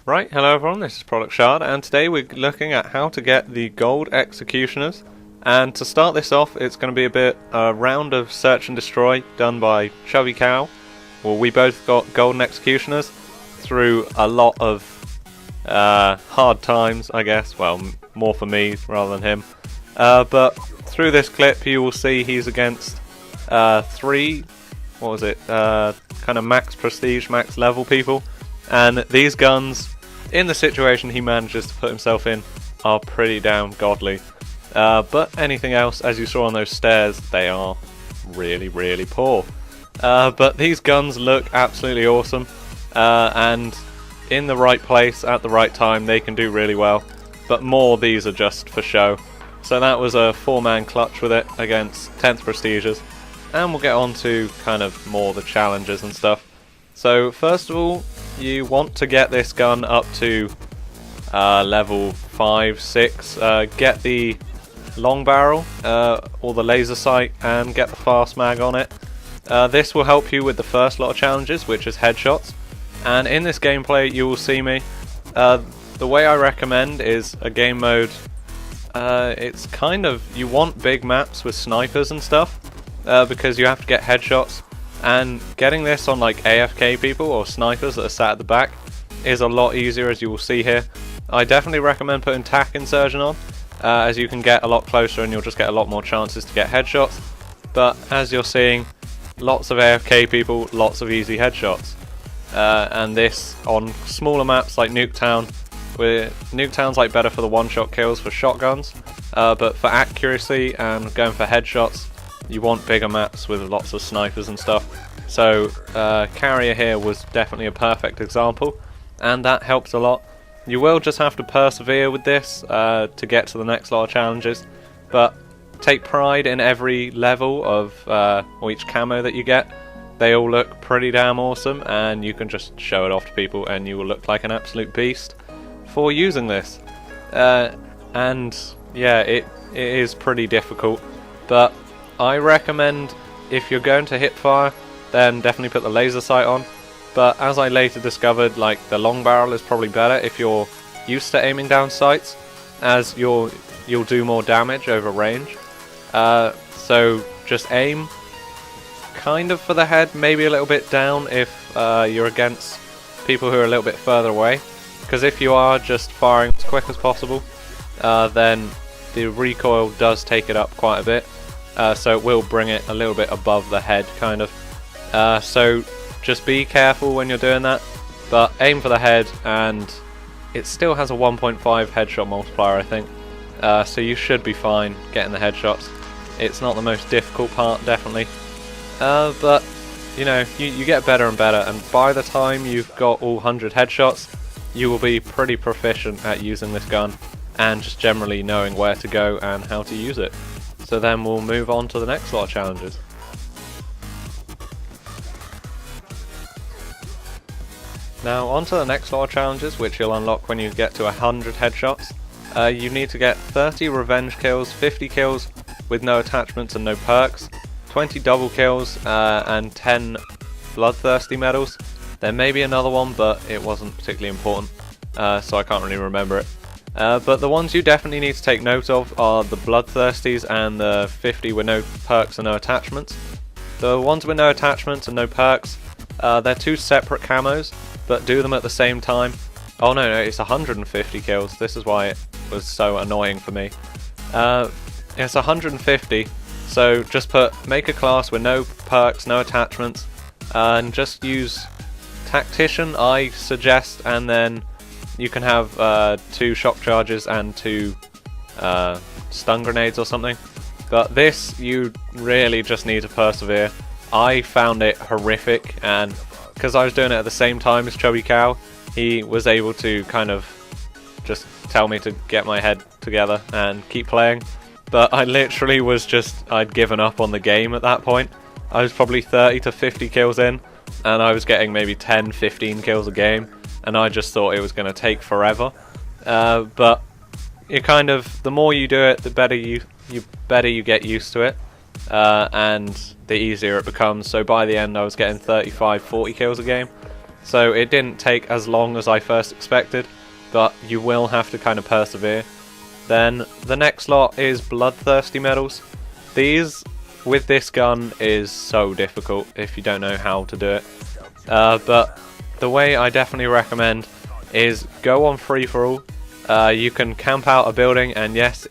Right, hello everyone, this is Product Shard, and today we're looking at how to get the Gold Executioners. And to start this off, it's going to be a round of Search and Destroy done by Chubby Cow. Well, we both got Golden Executioners through a lot of hard times, I guess. Well, more for me rather than him. But through this clip, you will see he's against three, kind of max prestige, max level people. And these guns, in the situation he manages to put himself in, are pretty damn godly. But anything else, as you saw on those stairs, they are really, really poor. But these guns look absolutely awesome, and in the right place at the right time they can do really well. But these are just for show. So that was a 4-man clutch with it against 10th Prestiges, and we'll get on to kind of more the challenges and stuff. So first of all, you want to get this gun up to level 5, 6, get the long barrel or the laser sight and get the fast mag on it. This will help you with the first lot of challenges, which is headshots. And in this gameplay you will see me, the way I recommend is a game mode, it's kind of, you want big maps with snipers and stuff, because you have to get headshots. And getting this on like AFK people or snipers that are sat at the back is a lot easier, as you will see here. I definitely recommend putting TAC Insurgent on, as you can get a lot closer and you'll just get a lot more chances to get headshots. But as you're seeing, lots of AFK people, lots of easy headshots. And this on smaller maps like Nuketown, where Nuketown's like better for the one-shot kills for shotguns, but for accuracy and going for headshots, you want bigger maps with lots of snipers and stuff. So Carrier here was definitely a perfect example, and that helps a lot. You will just have to persevere with this to get to the next lot of challenges, but take pride in every level of or each camo that you get. They all look pretty damn awesome, and you can just show it off to people and you will look like an absolute beast for using this. And yeah, it is pretty difficult, but I recommend, if you're going to hip fire, then definitely put the laser sight on. But as I later discovered, like, the long barrel is probably better if you're used to aiming down sights, as you'll do more damage over range. So just aim kind of for the head, maybe a little bit down if you're against people who are a little bit further away. Because if you are just firing as quick as possible, then the recoil does take it up quite a bit. So it will bring it a little bit above the head, kind of. So just be careful when you're doing that, but aim for the head, and it still has a 1.5 headshot multiplier, I think. So you should be fine getting the headshots. It's not the most difficult part, definitely. But, you know, you get better and better, and by the time you've got all 100 headshots, you will be pretty proficient at using this gun, and just generally knowing where to go and how to use it. So then we'll move on to the next lot of challenges. Now on to the next lot of challenges, which you'll unlock when you get to 100 headshots. You need to get 30 revenge kills, 50 kills with no attachments and no perks, 20 double kills, and 10 bloodthirsty medals. There may be another one, but it wasn't particularly important, so I can't really remember it. But the ones you definitely need to take note of are the Bloodthirsties and the 50 with no perks and no attachments. The ones with no attachments and no perks, they're two separate camos, but do them at the same time. Oh no, it's 150 kills, this is why it was so annoying for me. It's 150, so just make a class with no perks, no attachments, and just use Tactician, I suggest, and then you can have 2 shock charges and 2 stun grenades or something. But this, you really just need to persevere. I found it horrific, and because I was doing it at the same time as Chubby Cow, he was able to kind of just tell me to get my head together and keep playing. But I literally was I'd given up on the game at that point. I was probably 30 to 50 kills in, and I was getting maybe 10, 15 kills a game. And I just thought it was going to take forever. But you kind of, the more you do it, the better you get used to it, and the easier it becomes. So by the end I was getting 35, 40 kills a game, so it didn't take as long as I first expected, but you will have to kind of persevere. Then the next lot is Bloodthirsty medals. These, with this gun, is so difficult if you don't know how to do it. But the way I definitely recommend is go on free-for-all. You can camp out a building, and yes,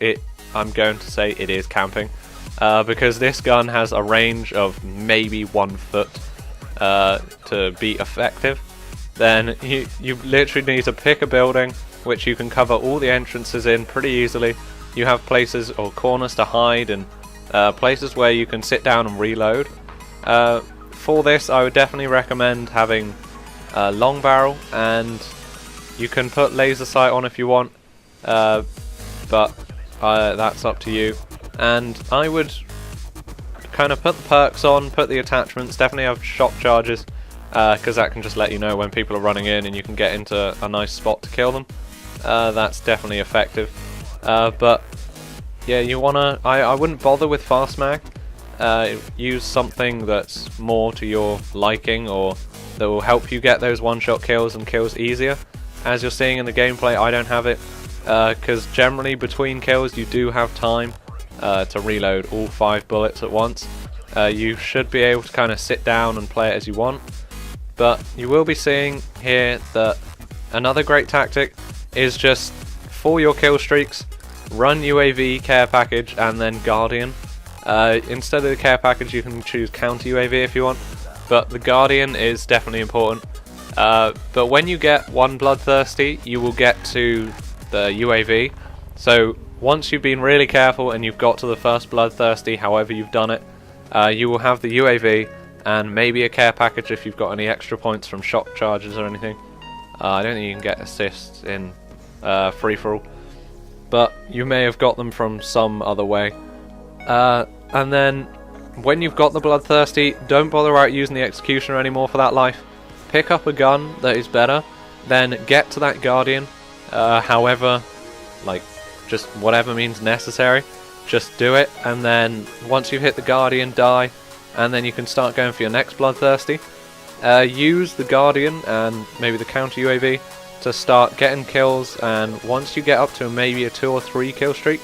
I'm going to say it is camping, because this gun has a range of maybe 1 foot to be effective. Then you literally need to pick a building which you can cover all the entrances in pretty easily. You have places or corners to hide, and places where you can sit down and reload. For this, I would definitely recommend having a long barrel, and you can put laser sight on if you want, but that's up to you. And I would kind of put the perks on, put the attachments, definitely have shock charges, because that can just let you know when people are running in and you can get into a nice spot to kill them. That's definitely effective. But yeah, I wouldn't bother with fast mag. Use something that's more to your liking, or that will help you get those one-shot kills and kills easier. As you're seeing in the gameplay, I don't have it, because generally between kills you do have time to reload all 5 bullets at once. You should be able to kind of sit down and play it as you want, but you will be seeing here that another great tactic is just, for your kill streaks, run UAV, care package, and then Guardian. Instead of the care package, you can choose counter UAV if you want, but the Guardian is definitely important. But when you get one Bloodthirsty, you will get to the UAV. So once you've been really careful and you've got to the first Bloodthirsty, however you've done it, you will have the UAV and maybe a care package if you've got any extra points from shock charges or anything. I don't think you can get assists in free-for-all, but you may have got them from some other way. And then when you've got the Bloodthirsty, don't bother out using the Executioner anymore for that life. Pick up a gun that is better, then get to that Guardian, however, like, just whatever means necessary, just do it, and then once you've hit the Guardian, die, and then you can start going for your next Bloodthirsty. Use the Guardian and maybe the counter UAV to start getting kills, and once you get up to maybe a 2 or 3 kill streak,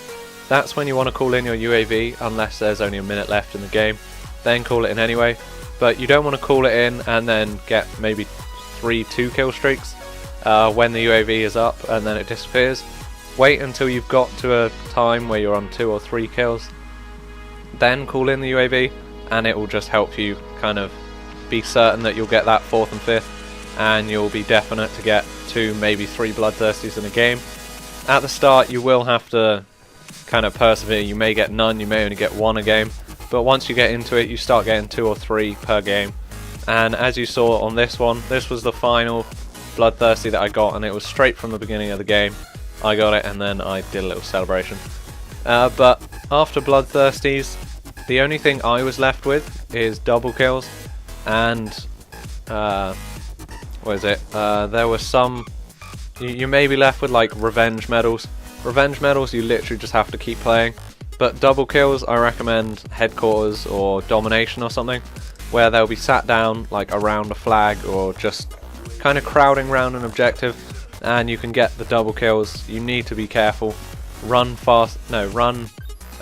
that's when you want to call in your UAV, unless there's only a minute left in the game. Then call it in anyway. But you don't want to call it in and then get maybe 3 2 kill streaks when the UAV is up and then it disappears. Wait until you've got to a time where you're on 2 or 3 kills. Then call in the UAV, and it will just help you kind of be certain that you'll get that 4th and 5th, and you'll be definite to get 2, maybe 3 Bloodthirsties in a game. At the start, you will have to kind of persevere. You may get none, you may only get 1 a game, but once you get into it, you start getting 2 or 3 per game. And as you saw on this one, this was the final Bloodthirsty that I got, and it was straight from the beginning of the game. I got it, and then I did a little celebration. But after Bloodthirsties, the only thing I was left with is double kills, and what is it? There were some. You may be left with like revenge medals. Revenge medals, you literally just have to keep playing. But double kills, I recommend Headquarters or Domination or something, where they'll be sat down like around a flag or just kind of crowding around an objective, and you can get the double kills. You need to be careful. Run fast, no, run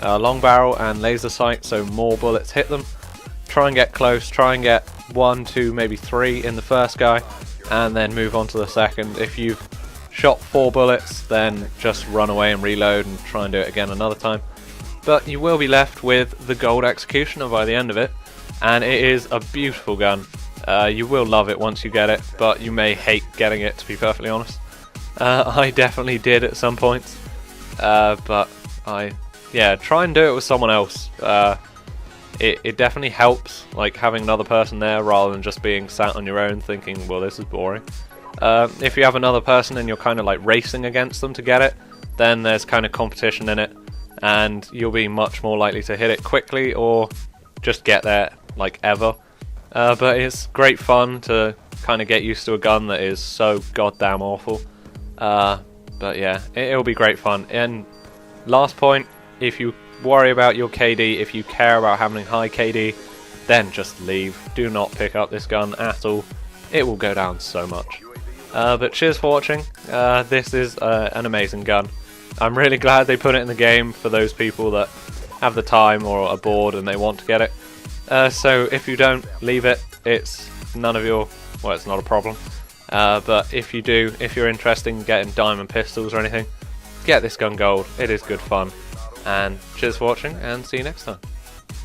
long barrel and laser sight so more bullets hit them. Try and get close, try and get 1, 2, maybe 3 in the first guy, and then move on to the second. If you've shot 4 bullets, then just run away and reload and try and do it again another time. But you will be left with the Gold Executioner by the end of it, and it is a beautiful gun. You will love it once you get it, but you may hate getting it, to be perfectly honest. I definitely did at some points, but try and do it with someone else. It definitely helps, like having another person there rather than just being sat on your own thinking, well, this is boring. If you have another person and you're kind of like racing against them to get it, then there's kind of competition in it, and you'll be much more likely to hit it quickly or just get there like ever. But it's great fun to kind of get used to a gun that is so goddamn awful. But yeah, it'll be great fun. And last point, if you worry about your KD, if you care about having high KD, then just leave. Do not pick up this gun at all. it will go down so much. But cheers for watching. This is an amazing gun. I'm really glad they put it in the game for those people that have the time or are bored and they want to get it. So if you don't, leave it. It's none of your... well, it's not a problem. But if you do, if you're interested in getting diamond pistols or anything, get this gun gold. It is good fun. And cheers for watching, and see you next time.